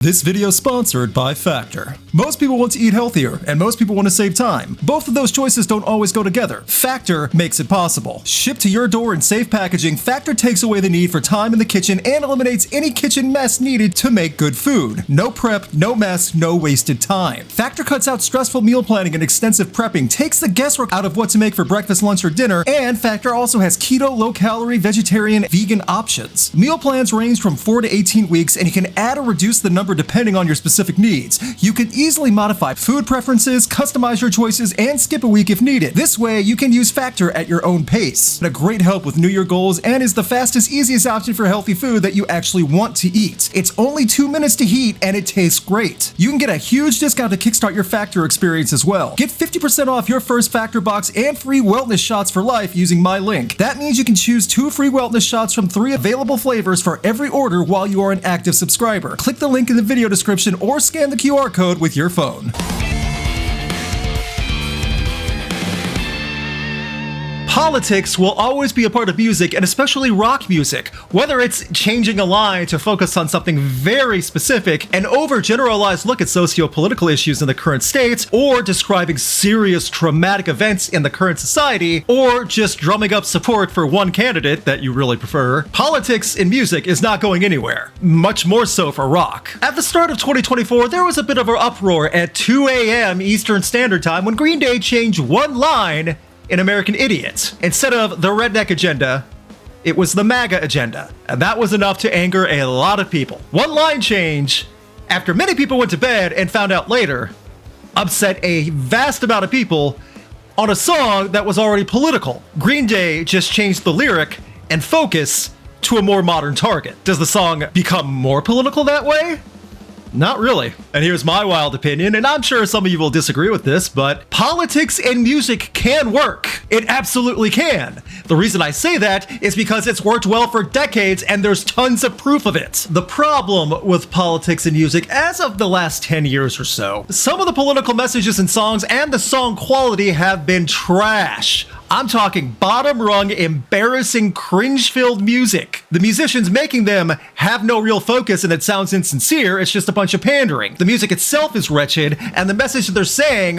This video is sponsored by Factor. Most people want to eat healthier, and most people want to save time. Both of those choices don't always go together. Factor makes it possible. Shipped to your door in safe packaging, Factor takes away the need for time in the kitchen and eliminates any kitchen mess needed to make good food. No prep, no mess, no wasted time. Factor cuts out stressful meal planning and extensive prepping, takes the guesswork out of what to make for breakfast, lunch, or dinner, and Factor also has keto, low-calorie, vegetarian, vegan options. Meal plans range from 4 to 18 weeks, and you can add or reduce the number depending on your specific needs. You can easily modify food preferences, customize your choices, and skip a week if needed. This way, you can use Factor at your own pace. A great help with New Year goals and is the fastest, easiest option for healthy food that you actually want to eat. It's only 2 minutes to heat and it tastes great. You can get a huge discount to kickstart your Factor experience as well. Get 50% off your first Factor box and free wellness shots for life using my link. That means you can choose 2 free wellness shots from 3 available flavors for every order while you are an active subscriber. Click the link in the video description or scan the QR code with your phone. Politics will always be a part of music, and especially rock music. Whether it's changing a line to focus on something very specific, an overgeneralized look at socio-political issues in the current state, or describing serious traumatic events in the current society, or just drumming up support for one candidate that you really prefer, politics in music is not going anywhere. Much more so for rock. At the start of 2024, there was a bit of an uproar at 2 a.m. Eastern Standard Time when Green Day changed one line in American Idiot. Instead of the redneck agenda, it was the MAGA agenda. And that was enough to anger a lot of people. One line change, after many people went to bed and found out later, upset a vast amount of people on a song that was already political. Green Day just changed the lyric and focus to a more modern target. Does the song become more political that way? Not really. And here's my wild opinion, and I'm sure some of you will disagree with this, but politics and music can work. It absolutely can. The reason I say that is because it's worked well for decades and there's tons of proof of it. The problem with politics and music as of the last 10 years or so, some of the political messages in songs and the song quality have been trash. I'm talking bottom-rung, embarrassing, cringe-filled music. The musicians making them have no real focus and it sounds insincere, it's just a bunch of pandering. The music itself is wretched, and the message that they're saying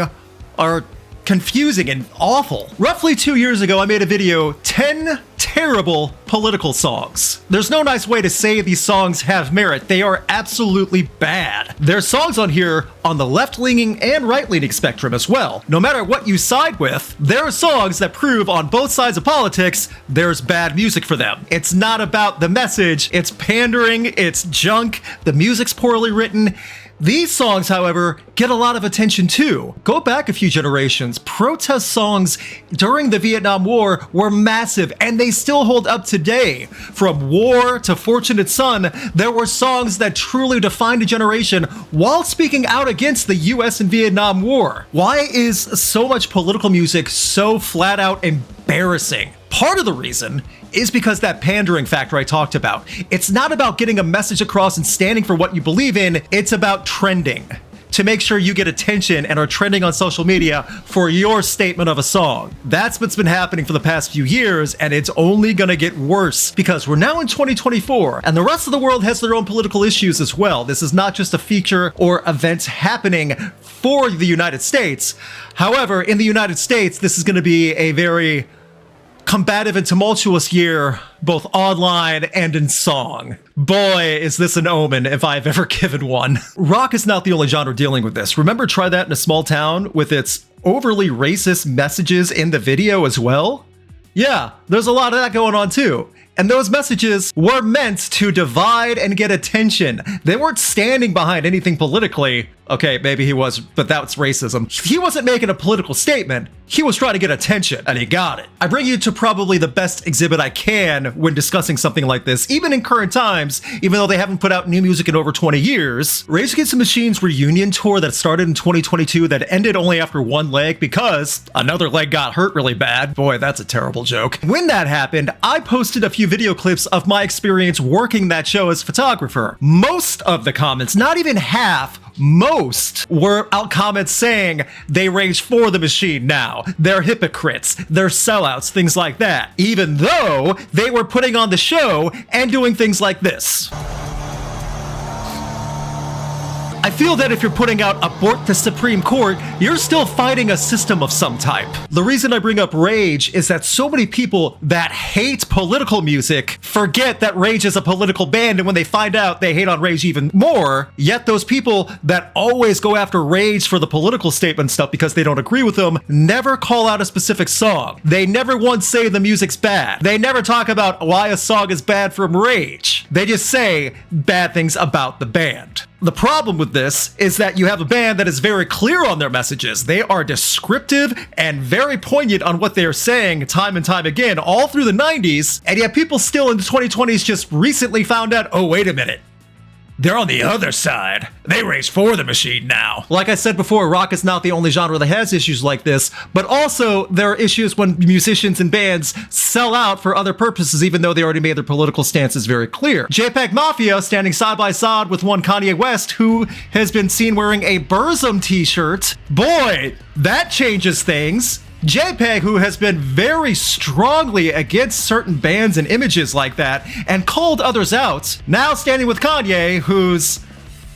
are confusing and awful. Roughly 2 years ago, I made a video, 10 terrible political songs. There's no nice way to say these songs have merit. They are absolutely bad. There's songs on here on the left-leaning and right-leaning spectrum as well. No matter what you side with, there are songs that prove on both sides of politics there's bad music for them. It's not about the message, it's pandering, it's junk, the music's poorly written. These songs, however, get a lot of attention too. Go back a few generations. Protest songs during the Vietnam War were massive, and they still hold up today. From War to Fortunate Son, there were songs that truly defined a generation while speaking out against the US and Vietnam War. Why is so much political music so flat out embarrassing? Part of the reason is because that pandering factor I talked about. It's not about getting a message across and standing for what you believe in, it's about trending. To make sure you get attention and are trending on social media for your statement of a song. That's what's been happening for the past few years, and it's only gonna get worse because we're now in 2024 and the rest of the world has their own political issues as well. This is not just a feature or event happening for the United States. However, in the United States, this is gonna be a very combative and tumultuous year, both online and in song. Boy, is this an omen if I've ever given one. Rock is not the only genre dealing with this. Remember Try That in a Small Town with its overly racist messages in the video as well? Yeah, there's a lot of that going on too. And those messages were meant to divide and get attention. They weren't standing behind anything politically. Okay, maybe he was, but that's racism. He wasn't making a political statement. He was trying to get attention, and he got it. I bring you to probably the best exhibit I can when discussing something like this, even in current times, even though they haven't put out new music in over 20 years. Rage Against the Machine's reunion tour that started in 2022 that ended only after one leg because another leg got hurt really bad. Boy, that's a terrible joke. When that happened, I posted a few video clips of my experience working that show as a photographer. Most of the comments, not even half, most were out comments saying they rage for the machine now. They're hypocrites. They're sellouts, things like that. Even though they were putting on the show and doing things like this. I feel that if you're putting out abort the Supreme Court, you're still fighting a system of some type. The reason I bring up Rage is that so many people that hate political music forget that Rage is a political band, and when they find out, they hate on Rage even more. Yet those people that always go after Rage for the political statement stuff because they don't agree with them never call out a specific song. They never once say the music's bad. They never talk about why a song is bad from Rage. They just say bad things about the band. The problem with this is that you have a band that is very clear on their messages. They are descriptive and very poignant on what they're saying time and time again, all through the 90s, and yet people still in the 2020s just recently found out, oh, wait a minute. They're on the other side. They race for the machine now. Like I said before, rock is not the only genre that has issues like this, but also there are issues when musicians and bands sell out for other purposes, even though they already made their political stances very clear. JPEG Mafia standing side by side with one Kanye West, who has been seen wearing a Burzum t-shirt. Boy, that changes things. JPEG, who has been very strongly against certain bands and images like that and called others out, now standing with Kanye, who's,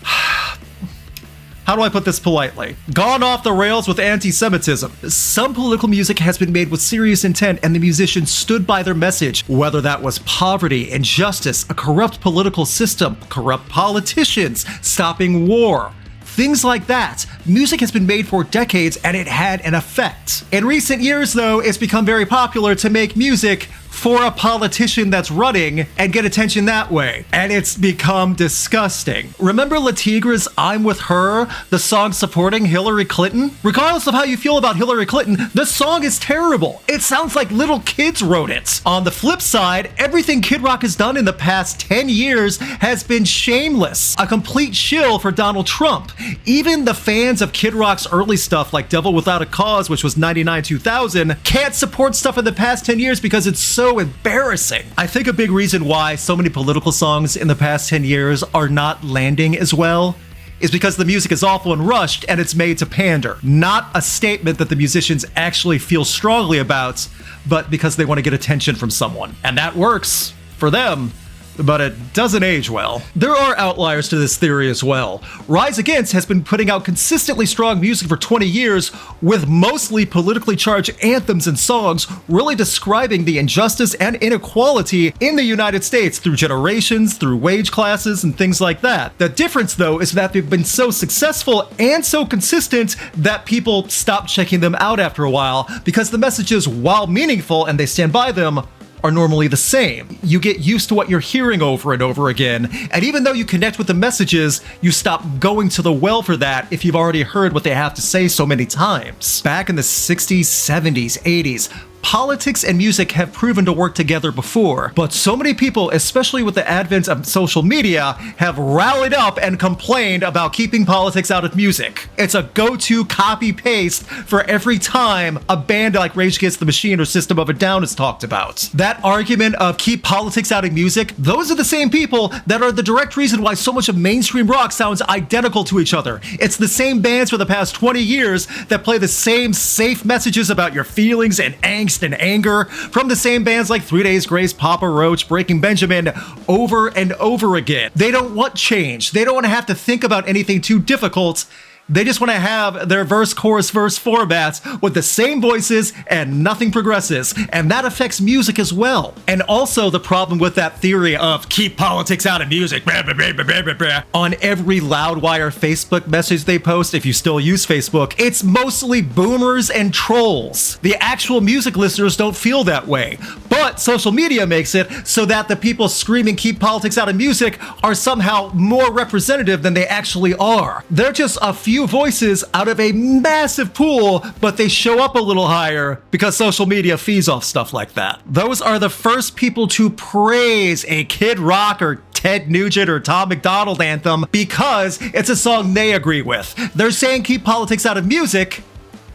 how do I put this politely, gone off the rails with anti-Semitism. Some political music has been made with serious intent, and the musicians stood by their message, whether that was poverty, injustice, a corrupt political system, corrupt politicians, stopping war. Things like that. Music has been made for decades, and it had an effect. In recent years, though, it's become very popular to make music for a politician that's running and get attention that way. And it's become disgusting. Remember La Tigre's I'm With Her, the song supporting Hillary Clinton? Regardless of how you feel about Hillary Clinton, the song is terrible. It sounds like little kids wrote it. On the flip side, everything Kid Rock has done in the past 10 years has been shameless. A complete shill for Donald Trump. Even the fans of Kid Rock's early stuff like Devil Without a Cause, which was 99-2000, can't support stuff in the past 10 years because it's so embarrassing. I think a big reason why so many political songs in the past 10 years are not landing as well is because the music is awful and rushed and it's made to pander. Not a statement that the musicians actually feel strongly about, but because they want to get attention from someone. And that works for them, but it doesn't age well. There are outliers to this theory as well. Rise Against has been putting out consistently strong music for 20 years with mostly politically charged anthems and songs really describing the injustice and inequality in the United States through generations, through wage classes, and things like that. The difference, though, is that they've been so successful and so consistent that people stop checking them out after a while because the messages, while meaningful and they stand by them, are normally the same. You get used to what you're hearing over and over again, and even though you connect with the messages, you stop going to the well for that if you've already heard what they have to say so many times. Back in the 60s, 70s, 80s, politics and music have proven to work together before, but so many people, especially with the advent of social media, have rallied up and complained about keeping politics out of music. It's a go-to copy-paste for every time a band like Rage Against the Machine or System of a Down is talked about. That argument of keep politics out of music, those are the same people that are the direct reason why so much of mainstream rock sounds identical to each other. It's the same bands for the past 20 years that play the same safe messages about your feelings and angst and anger from the same bands like 3 Days Grace, Papa Roach, Breaking Benjamin over and over again. They don't want change. They don't want to have to think about anything too difficult. They just want to have their verse, chorus, verse formats with the same voices and nothing progresses. And that affects music as well. And also the problem with that theory of keep politics out of music, blah, blah, blah, blah, blah, blah. On every Loudwire Facebook message they post, if you still use Facebook, it's mostly boomers and trolls. The actual music listeners don't feel that way. But social media makes it so that the people screaming keep politics out of music are somehow more representative than they actually are. They're just a few voices out of a massive pool, but they show up a little higher because social media feeds off stuff like that. Those are the first people to praise a Kid Rock or Ted Nugent or Tom McDonald anthem because it's a song they agree with. They're saying keep politics out of music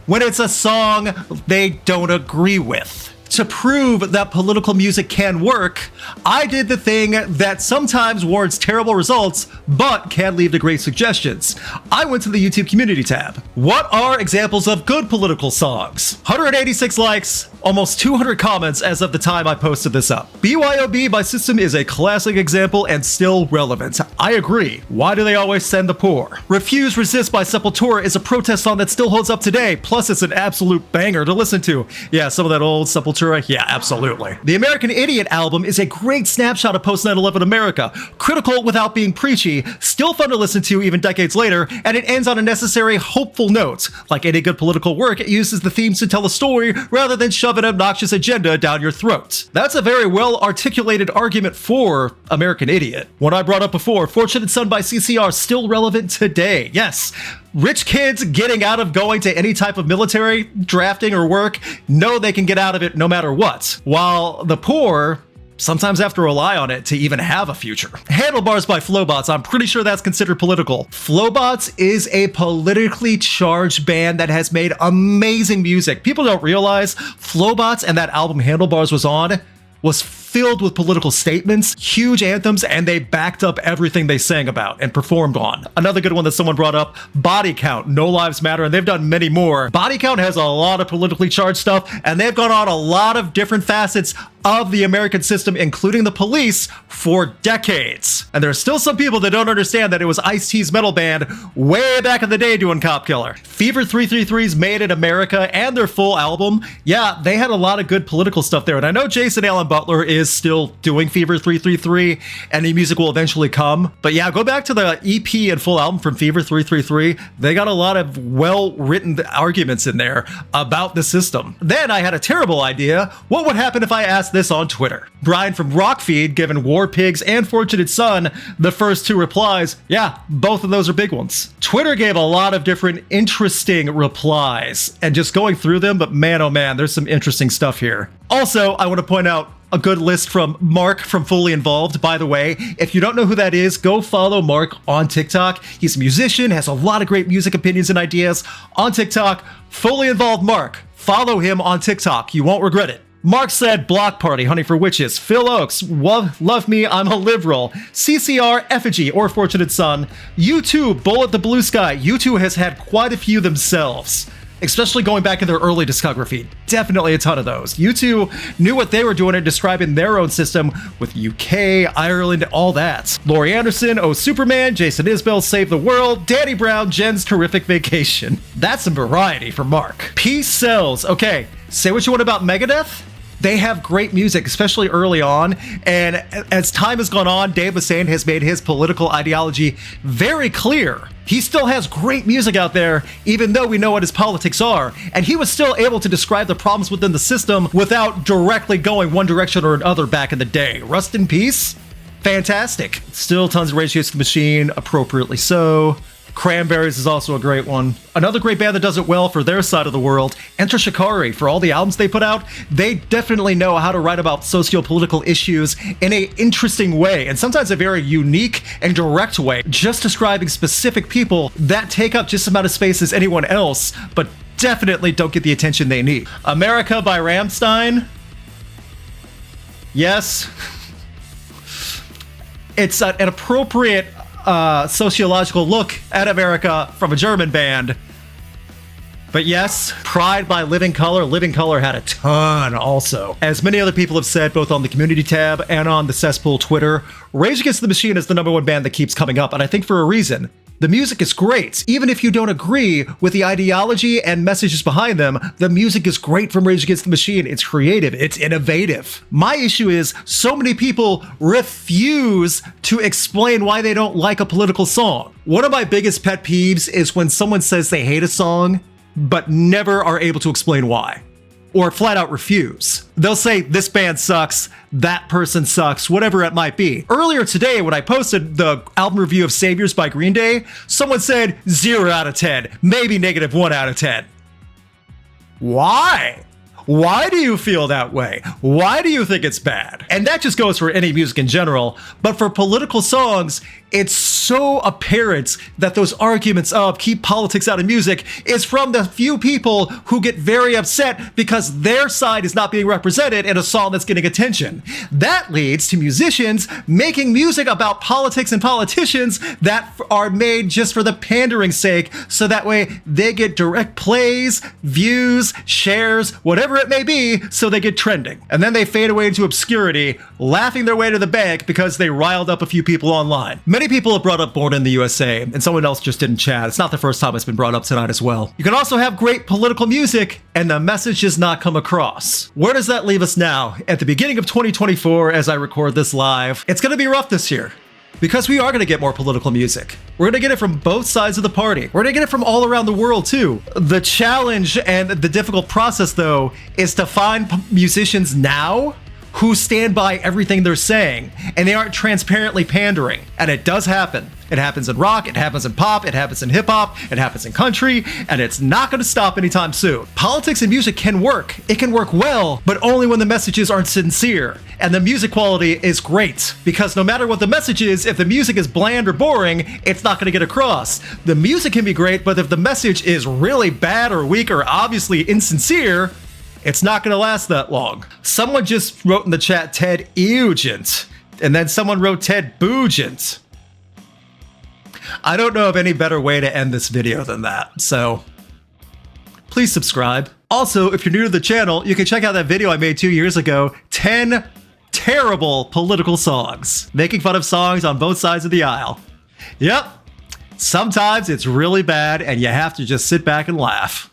when it's a song they don't agree with. To prove that political music can work, I did the thing that sometimes warrants terrible results, but can lead to great suggestions. I went to the YouTube community tab. What are examples of good political songs? 186 likes, almost 200 comments as of the time I posted this up. BYOB by System is a classic example and still relevant. I agree. Why do they always send the poor? Refuse Resist by Sepultura is a protest song that still holds up today, plus it's an absolute banger to listen to. Yeah, some of that old Sepultura, yeah, absolutely. The American Idiot album is a great snapshot of post 9/11 America. Critical without being preachy, still fun to listen to even decades later, and it ends on a necessary, hopeful note. Like any good political work, it uses the themes to tell a story rather than shove an obnoxious agenda down your throat. That's a very well-articulated argument for American Idiot. What I brought up before, Fortunate Son by CCR, still relevant today. Yes, rich kids getting out of going to any type of military, drafting, or work know they can get out of it no matter what, while the poor sometimes have to rely on it to even have a future. Handlebars by Flowbots, I'm pretty sure that's considered political. Flowbots is a politically charged band that has made amazing music. People don't realize Flowbots and that album Handlebars was filled with political statements, huge anthems, and they backed up everything they sang about and performed on. Another good one that someone brought up, Body Count, No Lives Matter, and they've done many more. Body Count has a lot of politically charged stuff, and they've gone on a lot of different facets of the American system, including the police, for decades. And there are still some people that don't understand that it was Ice-T's metal band way back in the day doing Cop Killer. Fever 333's Made in America and their full album, yeah, they had a lot of good political stuff there. And I know Jason Allen Butler is still doing Fever 333, and the music will eventually come. But yeah, go back to the EP and full album from Fever 333. They got a lot of well-written arguments in there about the system. Then I had a terrible idea. What would happen if I asked this on Twitter? Brian from Rockfeed giving War Pigs and Fortunate Son the first two replies. Yeah, both of those are big ones. Twitter gave a lot of different interesting replies, and just going through them, but man, oh man, there's some interesting stuff here. Also, I want to point out a good list from Mark from Fully Involved. By the way, if you don't know who that is, go follow Mark on TikTok. He's a musician, has a lot of great music opinions and ideas on TikTok. Fully Involved Mark. Follow him on TikTok. You won't regret it. Mark said, Block Party, Honey for Witches, Phil Oaks, Love Me, I'm a Liberal, CCR, Effigy, or Fortunate Son, U2, Bullet the Blue Sky. U2 has had quite a few themselves, especially going back in their early discography. Definitely a ton of those. U2 knew what they were doing and describing their own system with UK, Ireland, all that. Laurie Anderson, Oh Superman, Jason Isbell, Save the World, Danny Brown, Jen's Terrific Vacation. That's some variety for Mark. Peace Sells. Okay, say what you want about Megadeth. They have great music, especially early on, and as time has gone on, Dave Mustaine has made his political ideology very clear. He still has great music out there, even though we know what his politics are, and he was still able to describe the problems within the system without directly going one direction or another back in the day. Rust in peace? Fantastic. Still tons of Rage Against the Machine, appropriately so. Cranberries is also a great one. Another great band that does it well for their side of the world, Enter Shikari. For all the albums they put out, they definitely know how to write about socio-political issues in an interesting way, and sometimes a very unique and direct way, just describing specific people that take up just as amount of space as anyone else, but definitely don't get the attention they need. America by Rammstein. Yes. It's an appropriate sociological look at America from a German band. But yes, Pride by Living Colour. Living Colour had a ton also. As many other people have said, both on the community tab and on the cesspool Twitter, Rage Against the Machine is the #1 band that keeps coming up, and I think for a reason. The music is great. Even if you don't agree with the ideology and messages behind them, the music is great from Rage Against the Machine. It's creative, it's innovative. My issue is so many people refuse to explain why they don't like a political song. One of my biggest pet peeves is when someone says they hate a song, but never are able to explain why, or flat out refuse. They'll say, this band sucks, that person sucks, whatever it might be. Earlier today, when I posted the album review of Saviors by Green Day, someone said 0 out of 10, maybe -1 out of 10. Why? Why do you feel that way? Why do you think it's bad? And that just goes for any music in general, but for political songs, it's so apparent that those arguments of keep politics out of music is from the few people who get very upset because their side is not being represented in a song that's getting attention. That leads to musicians making music about politics and politicians that are made just for the pandering sake, so that way they get direct plays, views, shares, whatever it may be, so they get trending. And then they fade away into obscurity, laughing their way to the bank because they riled up a few people online. Many people have brought up Born in the USA, and someone else just didn't chat. It's not the first time it's been brought up tonight as well. You can also have great political music, and the message does not come across. Where does that leave us now? At the beginning of 2024, as I record this live, it's gonna be rough this year, because we are going to get more political music. We're going to get it from both sides of the party. We're going to get it from all around the world, too. The challenge and the difficult process, though, is to find musicians now who stand by everything they're saying, and they aren't transparently pandering. And it does happen. It happens in rock, it happens in pop, it happens in hip hop, it happens in country, and it's not going to stop anytime soon. Politics and music can work. It can work well, but only when the messages aren't sincere. And the music quality is great, because no matter what the message is, if the music is bland or boring, it's not going to get across. The music can be great, but if the message is really bad or weak or obviously insincere, it's not going to last that long. Someone just wrote in the chat Ted Eugent, and then someone wrote Ted Boogent. I don't know of any better way to end this video than that, so please subscribe. Also, if you're new to the channel, you can check out that video I made 2 years ago, 10 terrible political songs, making fun of songs on both sides of the aisle. Yep, sometimes it's really bad and you have to just sit back and laugh.